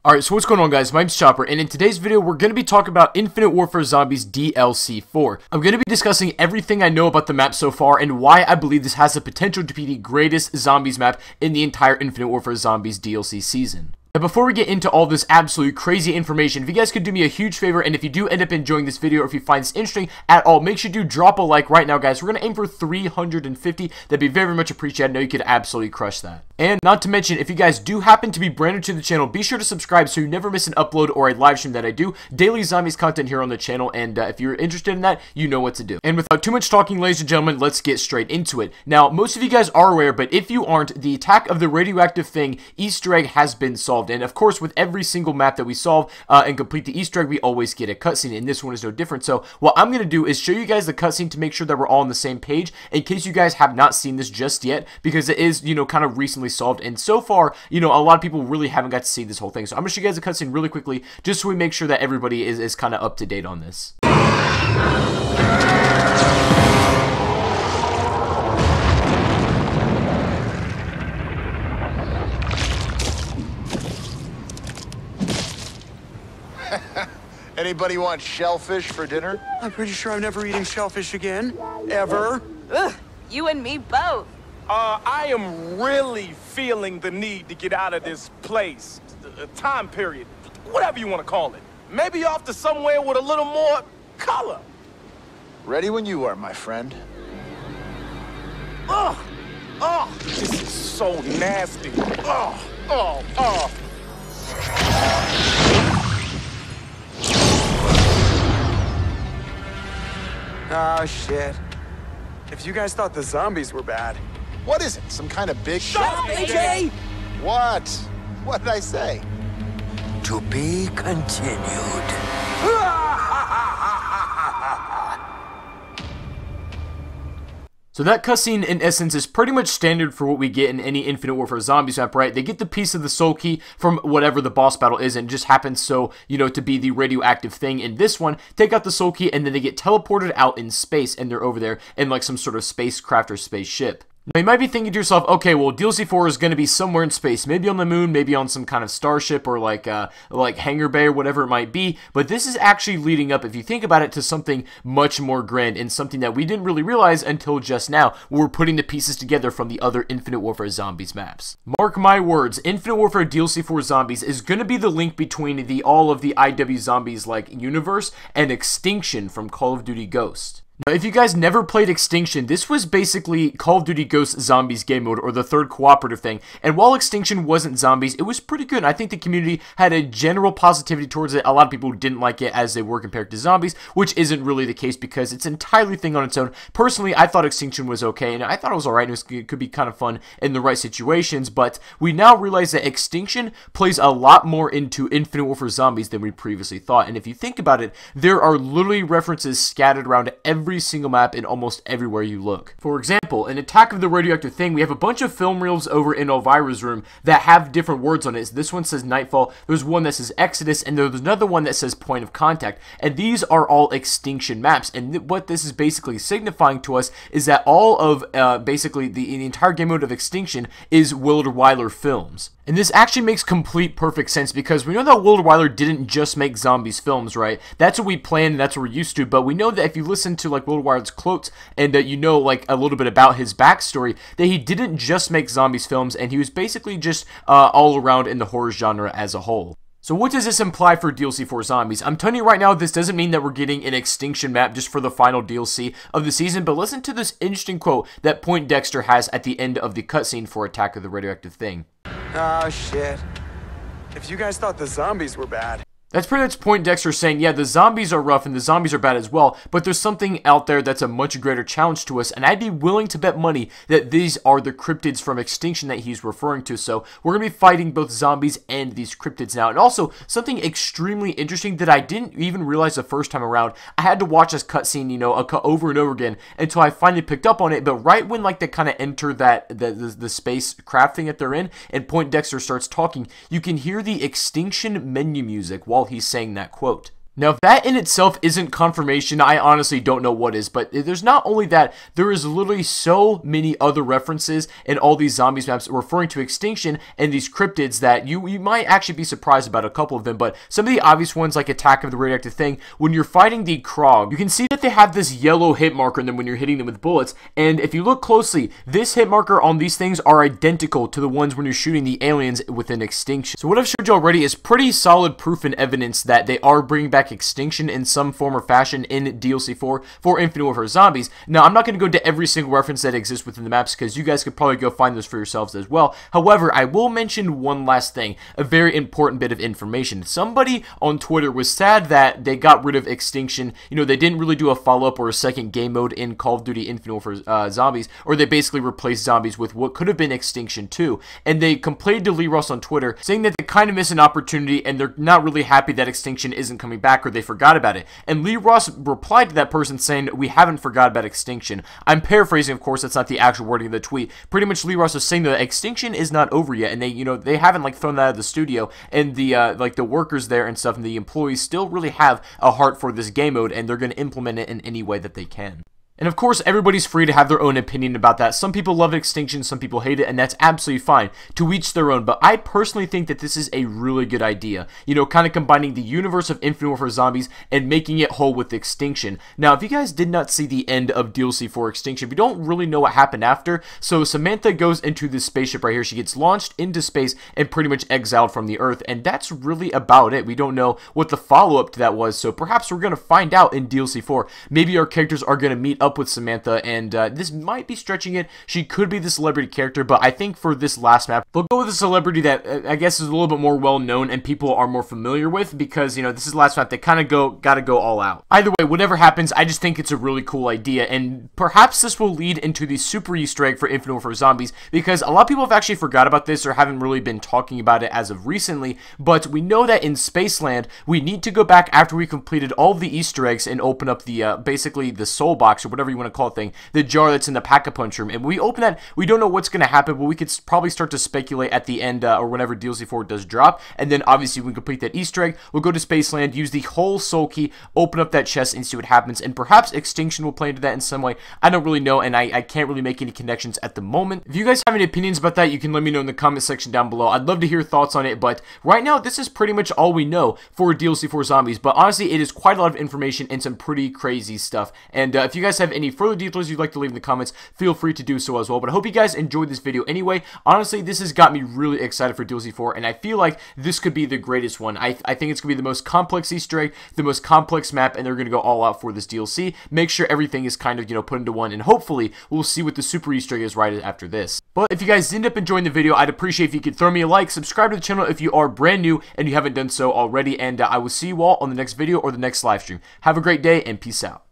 Alright, so what's going on, guys? My name's Chopper, and in today's video, we're going to be talking about Infinite Warfare Zombies DLC 4. I'm going to be discussing everything I know about the map so far, and why I believe this has the potential to be the greatest Zombies map in the entire Infinite Warfare Zombies DLC season. Now, before we get into all this absolutely crazy information, if you guys could do me a huge favor, and if you do end up enjoying this video, or if you find this interesting at all, make sure you do drop a like right now, guys. We're going to aim for 350. That'd be very much appreciated. I know you could absolutely crush that. And not to mention, if you guys do happen to be brand new to the channel, be sure to subscribe so you never miss an upload or a live stream that I do. Daily Zombies content here on the channel, and if you're interested in that, you know what to do. And without too much talking, ladies and gentlemen, let's get straight into it. Now, most of you guys are aware, but if you aren't, the attack of the radioactive thing Easter egg has been solved. And of course, with every single map that we solve and complete the Easter egg, we always get a cutscene, and this one is no different. So what I'm going to do is show you guys the cutscene to make sure that we're all on the same page, in case you guys have not seen this just yet, because it is, you know, kind of recently solved, and so far, you know, a lot of people really haven't got to see this whole thing. So I'm going to show you guys the cutscene really quickly, just so we make sure that everybody is kind of up to date on this. Anybody want shellfish for dinner? I'm pretty sure I'm never eating shellfish again. Ever. Ugh, you and me both. I am really feeling the need to get out of this place, time period, whatever you want to call it. Maybe off to somewhere with a little more color. Ready when you are, my friend. Ugh! Oh, this is so nasty. Oh. Oh, shit. If you guys thought the zombies were bad. What is it? Some kind of big... Shut up, AJ! What? What did I say? To be continued. So that cutscene, in essence, is pretty much standard for what we get in any Infinite Warfare Zombies map, right? They get the piece of the soul key from whatever the boss battle is, and it just happens so, you know, to be the radioactive thing in this one. Take out the soul key, and then they get teleported out in space, and they're over there in, like, some sort of spacecraft or spaceship. Now, you might be thinking to yourself, okay, well, DLC 4 is going to be somewhere in space, maybe on the moon, maybe on some kind of starship, or like hangar bay, or whatever it might be, but this is actually leading up, if you think about it, to something much more grand, and something that we didn't really realize until just now, when we're putting the pieces together from the other Infinite Warfare Zombies maps. Mark my words, Infinite Warfare DLC 4 Zombies is going to be the link between all of the IW Zombies, like, universe, and Extinction from Call of Duty Ghosts. Now, if you guys never played Extinction, this was basically Call of Duty Ghosts Zombies game mode, or the third cooperative thing, and while Extinction wasn't zombies, it was pretty good. I think the community had a general positivity towards it. A lot of people didn't like it as they were compared to zombies, which isn't really the case because it's an entirely thing on its own. Personally, I thought Extinction was okay, and I thought it was alright, and it could be kind of fun in the right situations, but we now realize that Extinction plays a lot more into Infinite Warfare Zombies than we previously thought, and if you think about it, there are literally references scattered around every single map in almost everywhere you look. For example, in Attack of the Radioactive Thing, we have a bunch of film reels over in Elvira's room that have different words on it. So this one says Nightfall, there's one that says Exodus, and there's another one that says Point of Contact, and these are all Extinction maps, and what this is basically signifying to us is that all of basically the entire game mode of Extinction is Willard Wyler films. And this actually makes complete perfect sense, because we know that Willard Wyler didn't just make zombies films, right? That's what we planned, and that's what we're used to, but we know that if you listen to, like, Willard Wyler's quotes, and that you know, like, a little bit about his backstory, that he didn't just make zombies films, and he was basically just all around in the horror genre as a whole. So what does this imply for DLC 4 Zombies? I'm telling you right now, this doesn't mean that we're getting an Extinction map just for the final DLC of the season, but listen to this interesting quote that Point Dexter has at the end of the cutscene for Attack of the Radioactive Thing. Oh, shit. If you guys thought the zombies were bad. That's pretty much Point Dexter saying, yeah, the zombies are rough and the zombies are bad as well, but there's something out there that's a much greater challenge to us, and I'd be willing to bet money that these are the cryptids from Extinction that he's referring to. So we're going to be fighting both zombies and these cryptids now. And also, something extremely interesting that I didn't even realize the first time around, I had to watch this cutscene, you know, over and over again until I finally picked up on it, but right when, like, they kind of enter the spacecraft thing that they're in, and Point Dexter starts talking, you can hear the Extinction menu music while he's saying that quote. Now, if that in itself isn't confirmation, I honestly don't know what is, but there's not only that, there is literally so many other references in all these zombies maps referring to Extinction and these cryptids that you might actually be surprised about a couple of them, but some of the obvious ones like Attack of the Radioactive Thing, when you're fighting the Krog, you can see that they have this yellow hit marker in them when you're hitting them with bullets, and if you look closely, this hit marker on these things are identical to the ones when you're shooting the aliens within Extinction. So what I've showed you already is pretty solid proof and evidence that they are bringing back Extinction in some form or fashion in DLC 4 for Infinite Warfare Zombies. Now, I'm not going to go to every single reference that exists within the maps because you guys could probably go find those for yourselves as well. However, I will mention one last thing, a very important bit of information. Somebody on Twitter was sad that they got rid of Extinction. You know, they didn't really do a follow-up or a second game mode in Call of Duty Infinite Warfare Zombies, or they basically replaced zombies with what could have been Extinction 2. And they complained to Lee Ross on Twitter, saying that they kind of miss an opportunity and they're not really happy that Extinction isn't coming back or they forgot about it. And Lee Ross replied to that person saying, we haven't forgot about Extinction. I'm paraphrasing, of course, that's not the actual wording of the tweet. Pretty much Lee Ross is saying that Extinction is not over yet, and they, you know, they haven't like thrown that out of the studio, and the like the workers there and stuff and the employees still really have a heart for this game mode, and they're going to implement it in any way that they can. And of course, everybody's free to have their own opinion about that. Some people love Extinction, some people hate it, and that's absolutely fine. To each their own, but I personally think that this is a really good idea. You know, kind of combining the universe of Infinite Warfare Zombies and making it whole with Extinction. Now, if you guys did not see the end of DLC 4 Extinction, if you don't really know what happened after, so Samantha goes into this spaceship right here. She gets launched into space and pretty much exiled from the Earth, and that's really about it. We don't know what the follow-up to that was, so perhaps we're going to find out in DLC 4. Maybe our characters are going to meet up with Samantha, and this might be stretching it. She could be the celebrity character, but I think for this last map, they'll go with a celebrity that I guess is a little bit more well-known and people are more familiar with, because, you know, this is the last map. They kind of gotta go all out. Either way, whatever happens, I just think it's a really cool idea, and perhaps this will lead into the super Easter egg for Infinite Warfare Zombies, because a lot of people have actually forgot about this or haven't really been talking about it as of recently, but we know that in Spaceland, we need to go back after we completed all of the Easter eggs and open up the, basically the soul box, or whatever you want to call it thing, the jar that's in the Pack-a-Punch room, and when we open that, we don't know what's going to happen, but we could probably start to speculate at the end, or whenever DLC 4 does drop, and then obviously we complete that Easter egg, we'll go to Spaceland, use the whole soul key, open up that chest, and see what happens, and perhaps Extinction will play into that in some way. I don't really know, and I can't really make any connections at the moment. If you guys have any opinions about that, you can let me know in the comment section down below. I'd love to hear thoughts on it, but right now, this is pretty much all we know for DLC 4 Zombies, but honestly, it is quite a lot of information and some pretty crazy stuff, and if you guys have any further details you'd like to leave in the comments, feel free to do so as well. But I hope you guys enjoyed this video anyway. Honestly, this has got me really excited for DLC 4, and I feel like this could be the greatest one. I think it's going to be the most complex Easter egg, the most complex map, and they're going to go all out for this DLC. Make sure everything is kind of, you know, put into one, and hopefully we'll see what the super Easter egg is right after this. But if you guys end up enjoying the video, I'd appreciate if you could throw me a like, subscribe to the channel if you are brand new and you haven't done so already, and I will see you all on the next video or the next live stream. Have a great day, and peace out.